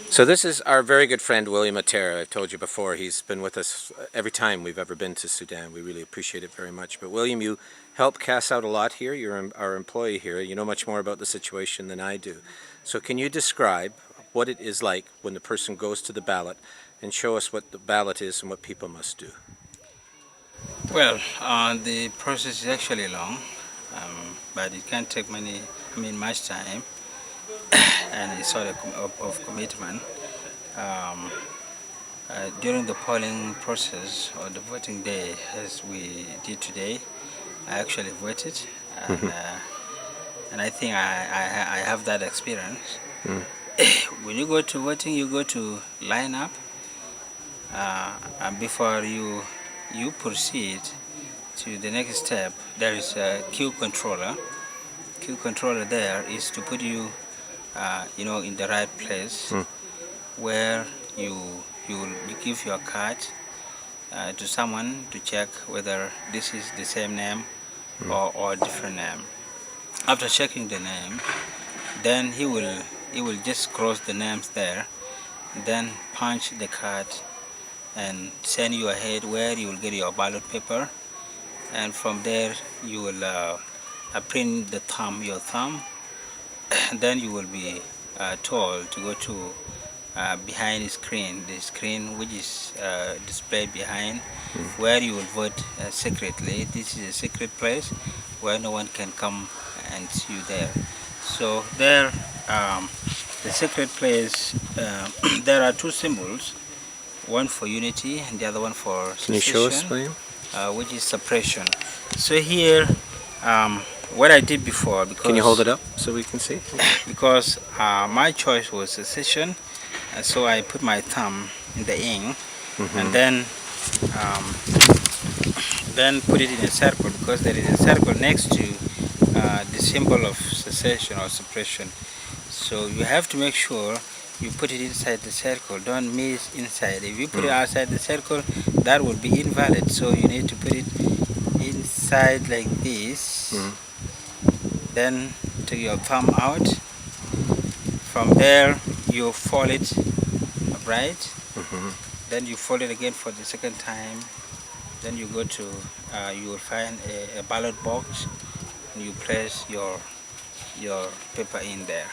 So this is our very good friend William Atera. I've told you before, he's been with us every time we've ever been to Sudan. We really appreciate it very much. But William, you help cast out a lot here. You're our employee here. You know much more about the situation than I do. So can you describe what it is like when the person goes to the ballot and show us what the ballot is and what people must do? Well, the process is actually long, but it can't take much time. And it's sort of commitment. During the polling process or the voting day, as we did today, I actually voted, and I think I have that experience. When you go to voting, you go to line up, and before you proceed to the next step, there is a queue controller. Queue controller there is to put you in the right place, where you will give your card to someone to check whether this is the same name or a different name. After checking the name, then he will just cross the names there, then punch the card and send you ahead where you will get your ballot paper, and from there you will print your thumb. Then you will be told to go to behind the screen which is displayed behind, where you will vote secretly. This is a secret place where no one can come and see you there. So there, the secret place, there are two symbols, one for unity and the other one for secession. Can you show us, William? Which is suppression. So here, what I did before, because... Can you hold it up so we can see? Because my choice was secession, so I put my thumb in the ink, and then put it in a circle, because there is a circle next to the symbol of secession or suppression. So you have to make sure you put it inside the circle, don't miss inside. If you put it outside the circle, that will be invalid, so you need to put it inside like this. Then take your thumb out. From there you fold it upright. Then you fold it again for the second time. Then you go to, you will find a ballot box, and you place your paper in there.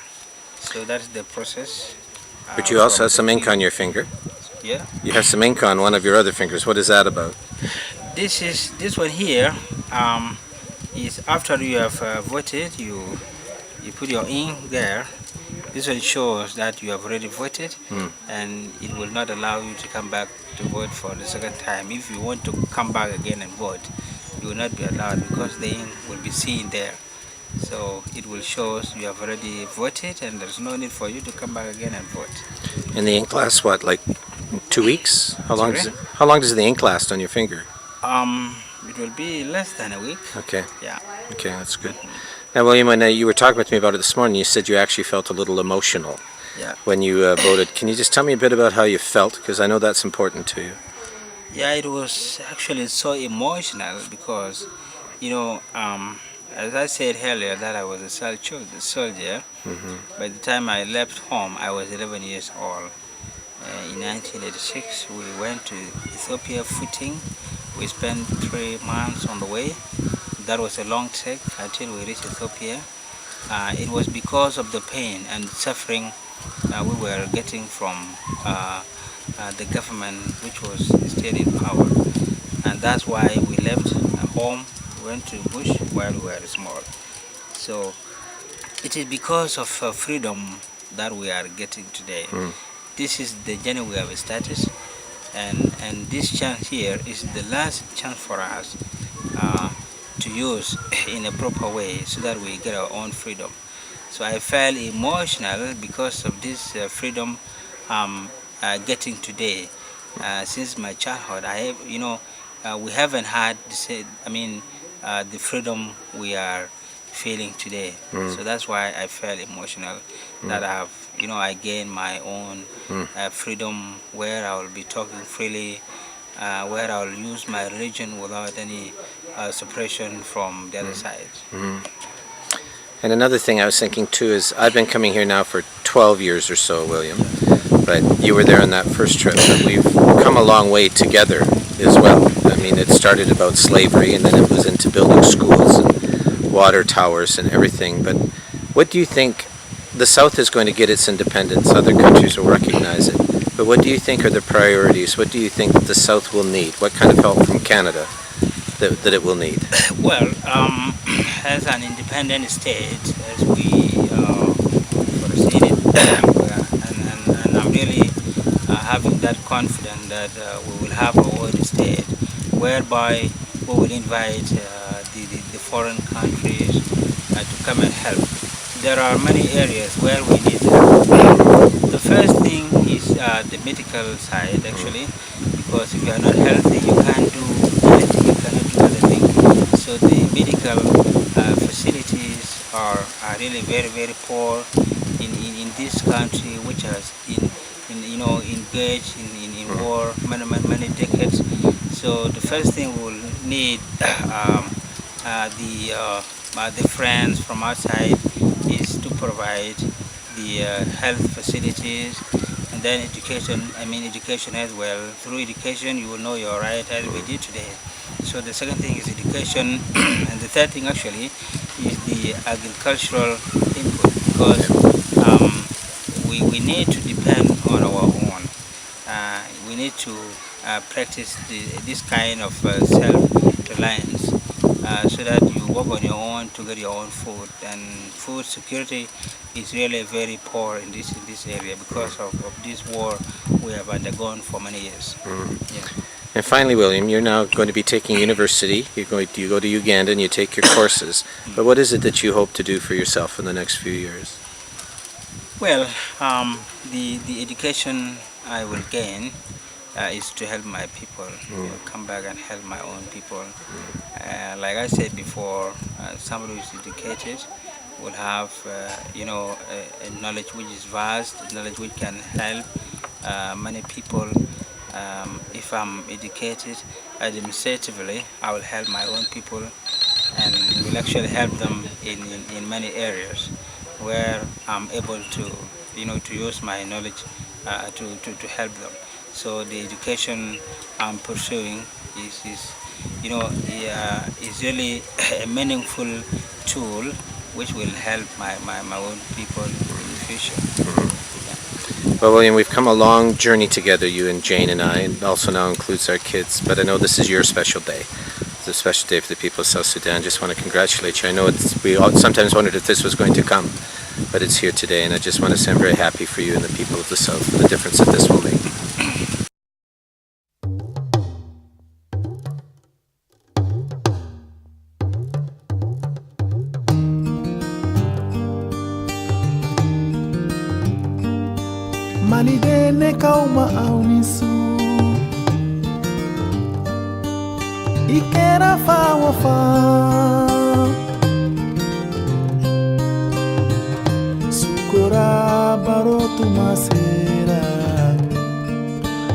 So that's the process. But you also have some ink on your finger. Yeah. You have some ink on one of your other fingers. What is that about? This one here is after you have voted, you put your ink there. This one shows that you have already voted, and it will not allow you to come back to vote for the second time. If you want to come back again and vote, you will not be allowed, because the ink will be seen there. So it will show you have already voted, and there's no need for you to come back again and vote. And the ink lasts what, like 2 weeks? How long does the ink last on your finger? It will be less than a week. Okay. Yeah. Okay, that's good. Now, William, when you were talking with me about it this morning, you said you actually felt a little emotional when you voted. Can you just tell me a bit about how you felt? Because I know that's important to you. Yeah, it was actually so emotional because, as I said earlier, that I was a soldier. By the time I left home, I was 11 years old. In 1986, we went to Ethiopia footing. We spent 3 months on the way. That was a long trek until we reached Ethiopia. It was because of the pain and suffering we were getting from the government, which was still in power. And that's why we left home, went to bush while we were small. So it is because of freedom that we are getting today. This is the journey we have started, and this chance here is the last chance for us to use in a proper way so that we get our own freedom. So I felt emotional because of this freedom getting today. Since my childhood, I have, we haven't had the freedom we are feeling today. So that's why I felt emotional that I gained my own freedom, where I will be talking freely, where I will use my religion without any suppression from the other side. And another thing I was thinking too is I've been coming here now for 12 years or so, William. But you were there on that first trip. But we've come a long way together as well. I mean, it started about slavery, and then it was into building schools and water towers and everything. But what do you think? The South is going to get its independence. Other countries will recognize it. But what do you think are the priorities? What do you think the South will need? What kind of help from Canada that it will need? Well, as an independent state, as we proceeded, and I'm really having that confidence that we will have our own state, whereby we will invite the foreign countries to come and help. There are many areas where we need help. The first thing is the medical side, actually, because if you are not healthy, you can't do anything, you cannot do anything. So the medical facilities are really very, very poor in this country, which has engaged in war many decades. So the first thing we will need the friends from outside is to provide the health facilities, and then education. I mean education as well. Through education you will know your right, as we did today. So the second thing is education and the third thing actually is the agricultural input, because we need to depend on our own. We need to practice this kind of self-reliance, so that you work on your own to get your own food. And food security is really very poor in this area because of this war we have undergone for many years. Yeah. And finally, William, you're now going to be taking university. You go to Uganda and you take your courses. But what is it that you hope to do for yourself in the next few years? Well, the education I will gain is to help my people, come back and help my own people. Like I said before, somebody who is educated will have, a knowledge which is vast, knowledge which can help many people. If I'm educated administratively, I will help my own people and will actually help them in many areas where I'm able to, to use my knowledge to help them. So the education I'm pursuing is really a meaningful tool which will help my own people in the future. Well, William, we've come a long journey together, you and Jane and I, and also now includes our kids. But I know this is your special day. It's a special day for the people of South Sudan. Just want to congratulate you. I know we all sometimes wondered if this was going to come, but it's here today, and I just want to say I'm very happy for you and the people of the South for the difference that this will make. Malidene kauma aunisu Ikera fa wafa Sukura barotu masera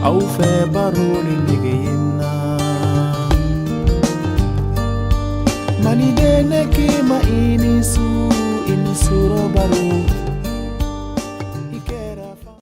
Au fe baroli negeyina Malidene kima inisu Inisuro baru